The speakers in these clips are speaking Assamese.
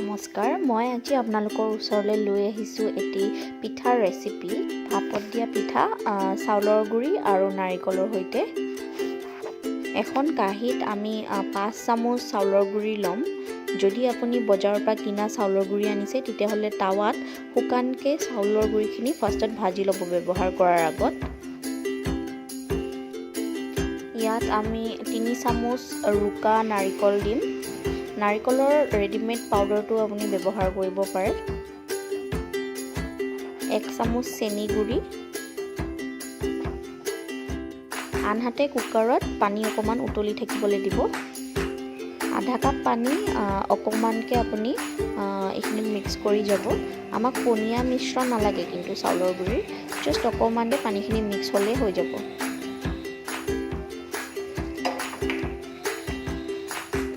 নমস্কাৰ, মই আজি আপোনালোকৰ ওচৰলৈ লৈ আহিছোঁ এটি পিঠাৰ ৰেচিপি। ভাপত দিয়া পিঠা, চাউলৰ গুড়ি আৰু নাৰিকলৰ সৈতে। এখন কাঁহীত আমি 5 চামুচ চাউলৰ গুড়ি ল'ম। যদি আপুনি বজাৰৰ পৰা কিনা চাউলৰ গুড়ি আনিছে তেতিয়াহ'লে টাৱাত শুকানকৈ চাউলৰ গুড়িখিনি ফাৰ্ষ্টত ভাজি ল'ব ব্যৱহাৰ কৰাৰ আগত। ইয়াত আমি 3 চামুচ ৰুকা নাৰিকল দিম। নাৰিকলৰ ৰেডিমেড পাউডাৰটো আপুনি ব্যৱহাৰ কৰিব পাৰে। 1 চামুচ চেনি গুড়ি, আনহাতে কুকাৰত পানী অকণমান উতলি থাকিবলৈ দিব। আধা কাপ পানী অকণমানকৈ আপুনি এইখিনিত মিক্স কৰি যাব। আমাক পনীয়া মিশ্ৰণ নালাগে কিন্তু চাউলৰ গুড়িৰ, জাষ্ট অকণমানকৈ পানীখিনি মিক্স হ'লেই হৈ যাব।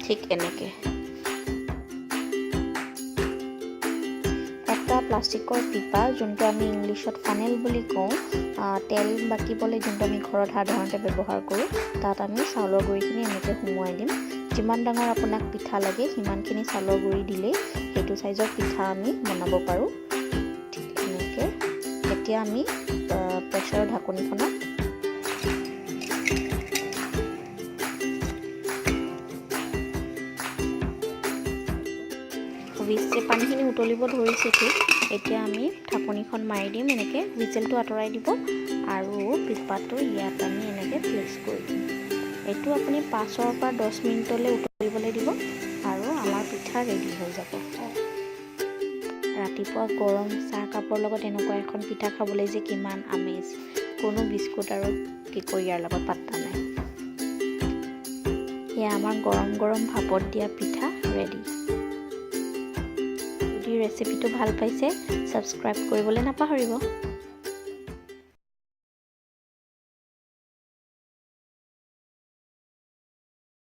ঠিক এনেকৈ এটা প্লাষ্টিকৰ পিপা, যোনটো আমি ইংলিছত ফানেল বুলি কওঁ, তেল বাকিবলৈ যোনটো আমি ঘৰত সাধাৰণতে ব্যৱহাৰ কৰোঁ, তাত আমি চাউলৰ গুড়িখিনি এনেকৈ সুমুৱাই দিম। যিমান ডাঙৰ আপোনাক পিঠা লাগে সিমানখিনি চাউলৰ গুড়ি দিলেই সেইটো চাইজৰ পিঠা আমি বনাব পাৰোঁ। ঠিক এনেকৈ এতিয়া আমি প্ৰেছাৰৰ ঢাকনিখনত পানীখিনি উতলিব ধৰিছে। ঠিক এতিয়া আমি ঢাকনিখন মাৰি দিম। এনেকৈ হুইচেলটো আঁতৰাই দিব আৰু পিপাটো ইয়াত আমি এনেকৈ প্লেচ কৰি দিম। এইটো আপুনি 5 পৰা 10 মিনিটলৈ উতলিবলৈ দিব আৰু আমাৰ পিঠা ৰেডি হৈ যাব। ৰাতিপুৱা গৰম চাহ কাপৰ লগত এনেকুৱা এখন পিঠা খাবলৈ যে কিমান আমেজ, কোনো বিস্কুট আৰু কেকৰিয়াৰ লগত পাত্তা নাই। এয়া আমাৰ গৰম গৰম ভাপত দিয়া পিঠা ৰেডি। যদি ৰেচিপিটো ভাল পাইছে, ছাবস্ক্ৰাইব কৰিবলৈ নাপাহৰিব।